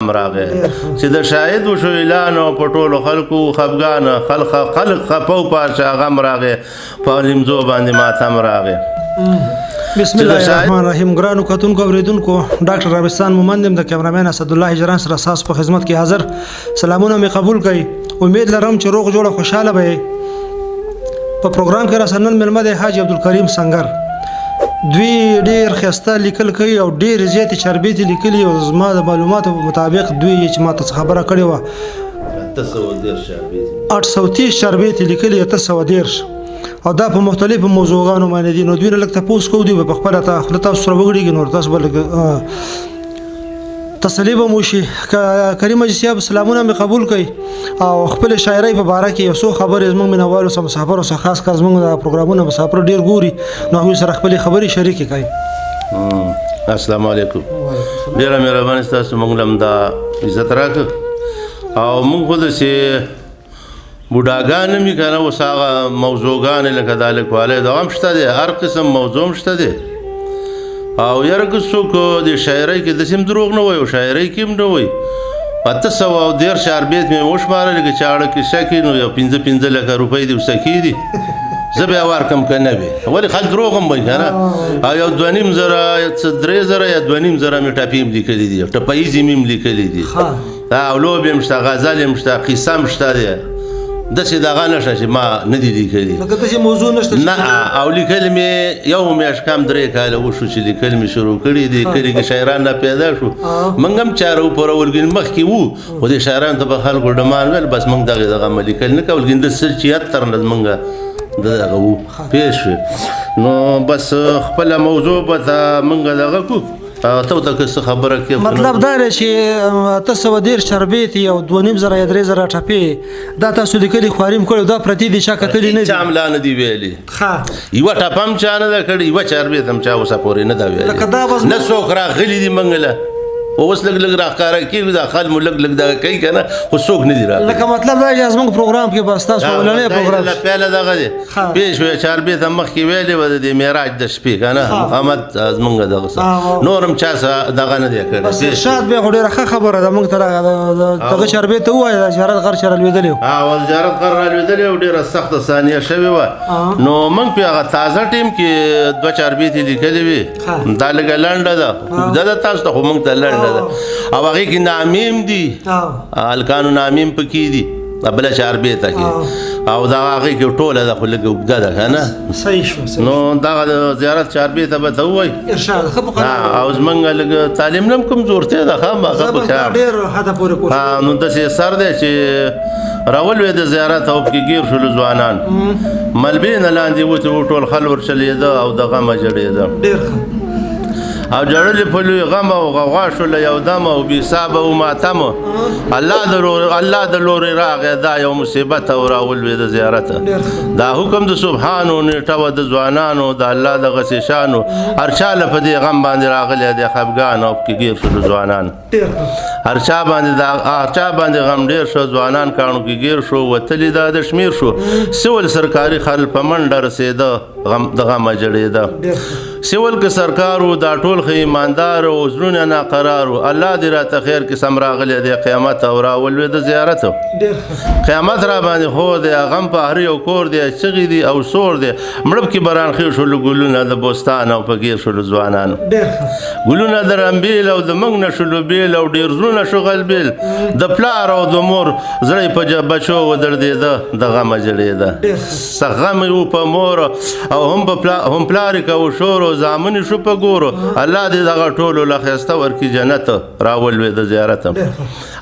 ماتم راغی چې د شاهد وشو اعلان او په ټولو خلکو خفګان خلق خپه په غم راغی په لیمځو باندې ماتم راغی. بسم الله الرحمن الرحیم. ګرانو کتونکو اوریدونکو ډاکټر رابستان مومند د کیمرامین اسد الله هجران سره اساس په خدمت کې حاضر. سلامونه می قبول کړئ. امید لرم چې روغ جوړه خوشاله به. په پروګرام کې را سنن ملمه د حاجی عبدالکریم سنگر دوی ډیر خسته لیکل کوي او ډیر زیات چربیت لیکلي او زما د معلوماتو مطابق دوی چې ما ته خبره کړې و 830 چربیت لیکلي 830 او دا په مختلفو موضوعاتو باندې دي. نو دوی له تاسو کو دی په خپل تاسو سره وګړي نور تاسو بل تسلی به موشي. کریم اجسیاب سلامونه می قبول کړئ او خپل شاعرۍ په باره کې یو څو خبرې زموږ مینوالو سره مسافرو سره خاص کار زموږ د پروګرامونو مسافر ډیر ګوري نو هغوی سره خپلې خبرې شریکې کړئ. السلام علیکم. ډیره مهرباني ستاسو موږ لم دا عزت راکړه او موږ خو داسې بوډاګان مې که نه اوس هغه موضوعګانې لکه دا لیکوالی دا هم شته دی هر قسم موضوع هم شته دی او یاره که څوک د شاعرۍ کې داسې هم دروغ نه وایي او شاعرۍ کې هم نه وایي 813 چاربیت مې وشمارل که چاړه کیسه کې نو یو 15 لکه روپۍ دې ورسه کېدي زه بیا ورکم که نه وي ولې خلک دروغ هم وایي که نه او یو 2.5 زره 3 زره یا 2.5 زره مې ټپې هم لیکلي دي ټپهیزې مې هم لیکلي دي او لوبې هم شته غزل هم شته قیصه هم شته دی داسې دغه نشته چې ما نه دي لیکلي لکه داسې موضوع نشته نه او لیکل مې یو میاشت کم 3 کاله وشو چې لیکل مې شروع کړي دي کلي کې شاعران را پیدا شو موږ هم چاره وپوره ورګین مخکې وو خو دې شاعرانو ته به خلکو ډمان ویل بس موږ دغه عمل لیکل نه کول ګین د 76 نه موږ دغه وو پیښ شو نو بس خپله موضوع به موږ دغه کو ته ته څه خبره کې مطلب دا دی چې 813 چربیت یو 2.5 زره یا 3 زره ټپې دا تاسو لیکلي خواریم کړی دا پرتی دي چا کتلي نه دي چا ملا نه دي ویلي یوه ټپه هم چا نه ده کړې یوه چربیت هم چا اوسه پورې نه ده ویلي نه څوک راغلي دي موږ له اوس لږ لږ راښکاره کېږي دا خال مو لږ لږ دغه کوي که نه خو څوک نه دي راغلي لکه مطلب دا چې زموږ پروګرام کې بس تاسو اولنی پروګرام پیله دغه دی پیش وی چاربیت هم مخکې ویلې وه د معراج د شپې که نه محمد زمونږ دغه څه نور هم چا څه دغه نه دی کړی شاید بیا خو ډېره ښه خبره ده موږ ته دغه چاربیت ته ووایه د زیارت غر چې رالوېدلی و زیارت غر رالوېدلی او ډېره سخته ثانیه شوې وه نو موږ پې هغه تازه ټیم کې 2 چاربیتې لیکلې وې دا لږه لنډه ده اوږده ده تاسو ته خو موږ ته لنډه ده او هغې کې نامیم دي هلکانو نامیم پکې دي بله چاربیته کې او دا هغې کې ټوله ده خو لږه اوږده ده که نه صحیح شو نو دغه د زیارت چاربیته به ته ووایي او زمونږ لږ تعلیم نه هم کمزورتیا ده نو داسې سر دی چې راولوی د زیارت او پکې ګیر شولو ځوانان ملبې نه لاندې وتې و ټول خل ورچلېده او د غمه جړېده او جړلې په لوی غم او غوغا شوله یو دم او بېحسابه و ماتم الله د لورې راغی دا یو مصیبت او راولوېده زیارته دا حکم د سبحانو نیټه وه د ځوانانو د الله دغسې شانو هر چا له په دې غم باندې راغلی دی خفګان او پکې ګیر شولو ځوانان هر چا باندې غم ډېر شو ځوانان کاڼو کې ګیر شو وتلي دا د شمیر شو سول سرکاري خل په منډه رسېده د غمه جړېده سول که سرکار و دا ټول ښه ایماندار و زړونه ناقرار و الله دې راته خیر قسم راغلی دی قیامت او راولوېده زیارت قیامت را باندې خو دی غم په هر یو کور دی چغې دي او سور دی مړب کې برانخې شولو ګلونه د بوستان او په ګیر شولو ځوانانو ګلونه د رمبیل او د موږ نه شولو بیل او ډېر زړونه شو غلبیل د پلار او د مور زړی په بچو ودردېده د غمه جړېده سخت غم و په مور او هم پلار یې کوو شور و زامن شو په ګورو الله دې دغه ټولو له ښایسته ورکړي جنت راولوېده زیارت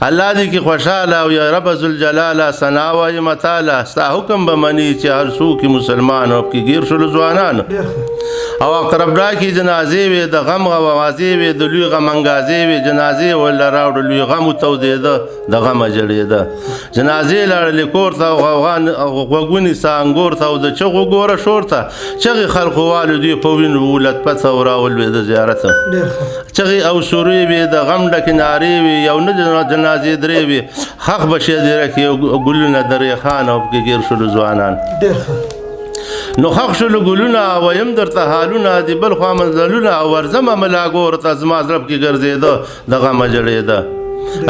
الله دې کې خوشحاله او یا رب ذوالجلاله ثنا وایي متاله ستا حکم به مني چې هر څوک مسلمان او پکې ګیر شولو ځوانان او اقربډا کې جنازې وې د غم اوازې وې د لوی غم انګازې وې جنازې ورله راوړه لوی غم وتودېده د غمه جړېده جنازې لاړلې کور ته غوږونې سه انګور ته او د چغو ګوره شور ته چغې خلقو والو دوی په وینو ولت پڅه او راولوېده زیارت چغې او سورې وې د غم ډکې نارې وې یو نه جنازې درې وې حق به شیدېره کې ګلونه د ریحان او پکې ګیر شولو ځوانان نو حق شولو ګلونه ویم درته حالونه د بل خوا منزلونه او ورځمه ملا ګور ته زما زړه پکې ګرځېده د غمه جړېده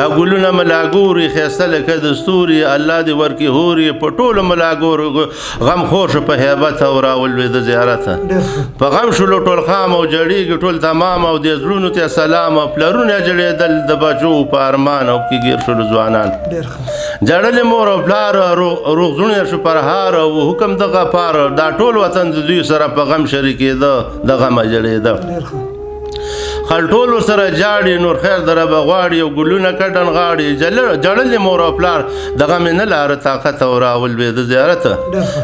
او ګلونه ملاګوري ښایسته لکه د ستوري الله دې ورکي هوري په ټولو ملاګورو غم خور شو په هیبت او راولوېده زیارت په غم شولو ټول خام او جړېږي ټول تمام او دې زړونو ته سلام او پلرونه جړېدل د بچو په ارمان او کې ګیر شولو ځوانان جړلې مور او پلار روغزونه شو پرهار او حکم د غفار دا ټول وطن د دوی سره په غم شریکېده د غمه جړېده خلټولو سره جاړي نور خیر دره به غواړي او ګلونه کټن غاړي جړلې مور او پلار د غمې نه لاره طاقت او راولوېده زیارت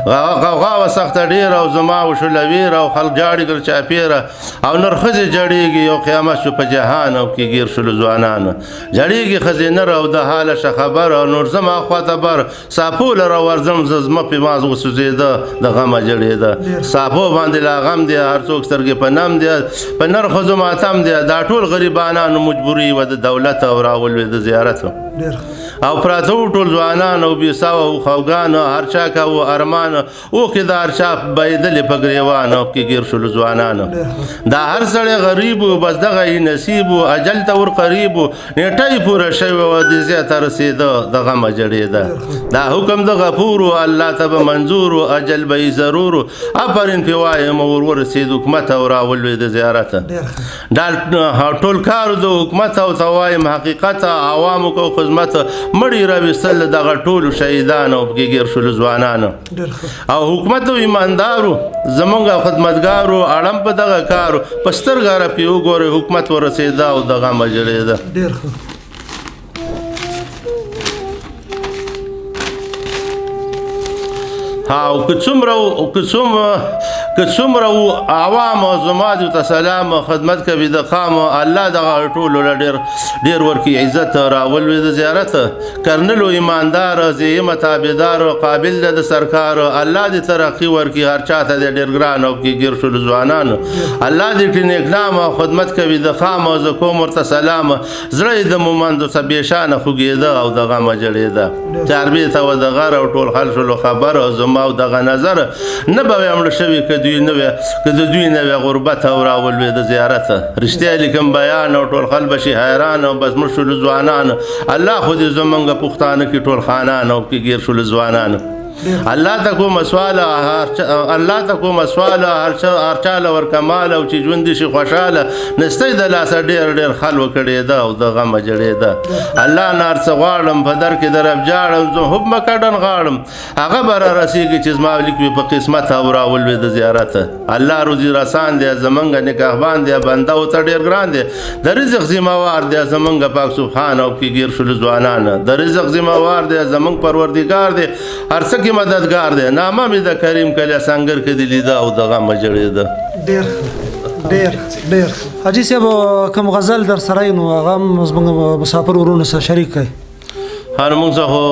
غوغا وه سخته ډېره او زما وشوله ویره او خلک جاړي ګر چاپېره او نور ښځې جړېږي یو قیامت شو په جهان او کې ګیر شولو ځوانان جړېږي ښځې نر او د حاله شه خبر او نور زما خواته بر ساپو لره ورځم زه زما پې ماز وسوځېده د غمه جړېده ساپو باندې لا غم دی هر څوک سترګې په نم دی په نر ښځو ماتم دی دا ټول غریبانانو مجبوري وه د دولت او راولوېده زیارت او پراته وو ټول ځوانان او بېسوه او خوږان هر چا کوه ارمان اوښکې د هر چا بهېدلې په ګرېوان او کې ګیر شولو ځوانان دا هر سړی غریب و بس دغه یې نصیب و اجل ته ور قریب و نیټه یې پوره شوې وه د زیاته رسېده د غمه جړېده دا حکم د غفور و الله ته به منظور و اجل به یې ضرور و افرین پې وایم ور ورسېد حکومت او راولوېده زیارت دا ټول کار د حکومت او ته وایم حقیقت عوامو کو خدمت مړی راویستل دغه ټولو شهیدان او پکې ګیر شولو ځوانان او حکومت او ایماندارو زمونږ خدمتګارو اړم په دغه کارو په سترګه رپې وګورئ حکومت ورسېده او د غمه جړېده او که څومره و عوام او زما دې ته سلام خدمت کوي د قام الله دغه ټولو له ډېر ورکي عزت راولوېده زیارت کرنل و ایماندار زیمه تابعدار قابل د سرکار الله دې ترقي ورکي هر چا ته دې ډېر ګران او کې ګیر شولو ځوانان الله دې ټي نیکنام او خدمت کوي د قام او زه کوم ورته سلام زړه یې د مومندو څه بېشانه خوږېده او د غمه جړېده چاربې ته و د غر او ټول خل شولو خبر او زما او دغه نظر نه به وې مړه شوي که د دوی نه وې غربت او راولوېده زیارت رښتیا لیکم بیان او ټول خل به شي حیران او بس مړ شولو ځوانان الله خو دې زمونږ پښتانه کې ټول خانان او کې ګیر شولو ځوانان الله ته کوم سواله هر چاله ورکماله او چې ژوند دي شي خوشحاله نستی د لاسه ډېر خل وکړېده او د غمه جړېده الله نه هر څه غواړم په در کې د رب جاړم زه هم به کډن غاړم هغه به را رسېږي چې زما لیک وي په قسمت او راولوېده زیارت الله روزي رسان دی زمونږ نگهبان دی بنده ورته ډېر ګران دی د رزق ذمهوار دی زمونږ پاک سبحان او کې ګیر شولو ځوانان د رزق ذمهوار دی زمونږ پروردګار دی هر څه مددگار دی نامه مې د کریم کله سنگر کې دی لیده او د غمه جړېده ډېر حاجي صاحب کوم غزل در سره نو هغه زموږ مسافر ورونو سره شریک کړئ هر موږ څه خو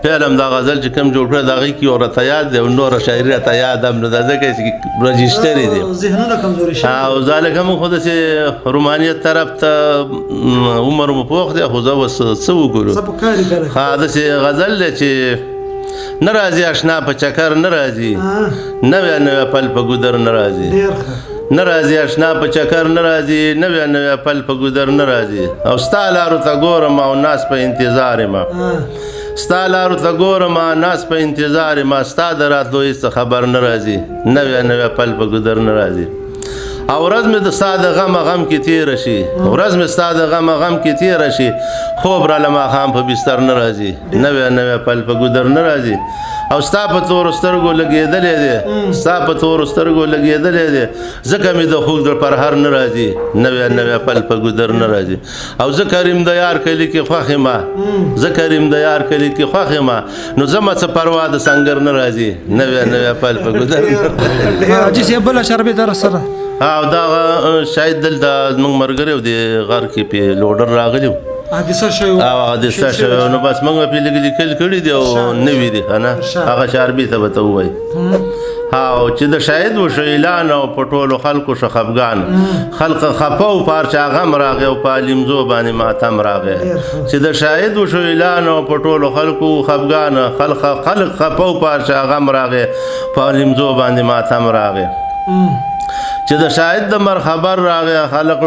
پیلم دا غزل چې کوم جوړ کړی د هغې کې ورته یاد دی او نوره شاعري راته یاد هم نه ده ځکه چې رجسټر یې دی ذهنونه کمزوري شوي او ځکه موږ خو داسې رومانیت طرف ته عمر مو پوخ دی خو زه اوس څه وګورو داسې غزل دی چې نه راځي اشنا په چکر نه راځي نوی پل په ګودر نه راځي نه راځي اشنا په چکر نه راځي نوی پل په ګودر نه راځي او ستا لارو ته ګورم او ناس په انتظار یم ستا لارو ته ګورم ناس په انتظار یم ستا د راتلو هېڅ خبر نه راځي نوی پل په ګودر نه راځي او ورځ مې د ستا د غم کې تېره شي ورځ مې ستا د غم کې تېره شي خوب راله ماښام په بستر نه راځي نوی پل په ګودر نه راځي او ستا په تورو سترګو لګېدلی دی ځکه مې د خوږ د پرهر نه راځي نوی پل په ګودر نه راځي او زه کریم د یار کلي کې خوښ یم نو زما څه پروا د سنګر نه راځي نوی پل په ګودر نه راځي حاجي صاحب بله شربې در سره او دا شاید دلته زموږ ملګری و د غر کې پې لوډر راغلی و حادثه شوی نو بس موږ پې لږ لیکل کړي دي او نوي دي که نه هغه شاربې ته به ته ووایي او چې د شاهد وشو اعلان او په ټولو خلکو شو خفګان خلق خفه او په هر چا غم راغی او په علمزو باندې ماتم راغی چې د شاهد وشو اعلان او په ټولو خلکو خفګان خلق خفه او په هر چا غم راغی په علمزو باندې ماتم راغی چې د شاهد د مر خبر راغی خلق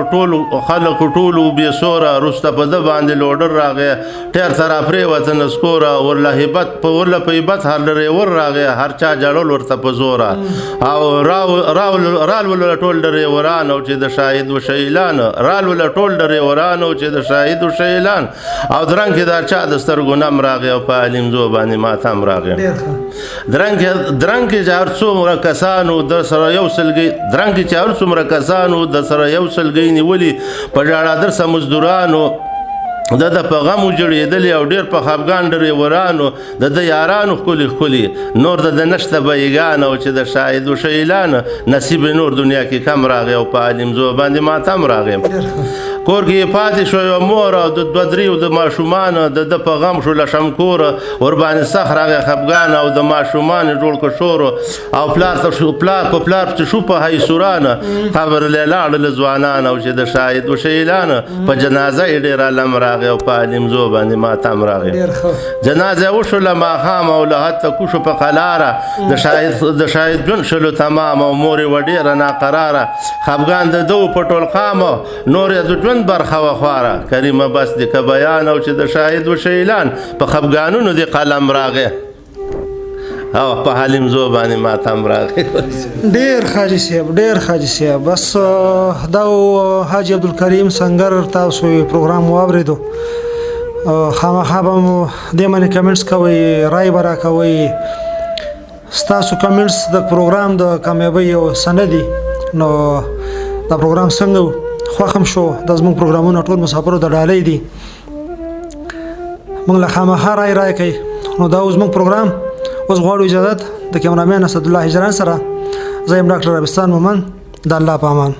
ټولو بې سوره وروسته په ده باندې لوډر راغی ټیر سره پرېوته نسکوره ورله په هیبت هر ډریور راغی هر چا جړل ورته په زوره او رال ولله ټول ډریوران او چې د شاهد وشه اعلان رال ولله ټول ډریوران او چې د شاهد وشه اعلان او درنګ کې دا چا د سترګو نم راغی او په علمزو باندې ماتم راغی درنګ کې چې هر څومره کسانو د سره یو سلګۍ درنګ چې هر څومره کسانو د سره یو سلګۍ نیولي په ژړا درسه مزدورانو د په غم وجړېدلي او ډېر په خفګان ډریورانو د یارانو ښکلي نور د نشته بیګان او چې د شاهد وشه اعلان نصیب نور دنیا کې کم راغی او په علمزو باندې ماتم راغی کور کې پاتې شو یو مور او د دوه دریو د ماشومان د په غم شو له شمکور ورباندې سخت راغی خفګان او د ماشومان جوړ که شور او پلار چې شو په حیسوران خبر لاړ له ځوانان او چې د شاهد وشه اعلان په جنازه یې ډېر علم راغی او په علمزو باندې ماتم راغی جنازه وشوله ماښام او له حد ته کوشو په قلاره د شاهد ژوند شلو تمام او مور یې وه ډېره ناقراره خفګان د ده په ټول قام نور یې د ژوند برخه وخواره کریمه بس د که بیان او چې د شاهد وشه اعلان په خفګانونو د قلم راغی او په علمزو باندې ماتم راغی ډېر حاجي صاحب ډېر حاجي صاحب بس دا حاجي عبدالکریم سنگر تاسو پروګرام واورېدو خامخا به مو دې باندې کمنټس کوئ رای به راکوئ ستاسو کمنټس د پروګرام د کامیابۍ یو سند دي نو دا پروګرام څنګه خوښ هم شو دا زموږ پروګرامونه ټول مسافرو د ډالۍ دي موږ له خامخا رای کوي نو دا زموږ پروګرام اوس غواړو اجازت د کیمرامین اسدالله هجران سره زه یم ډاکټر عربستان مومن د الله په امان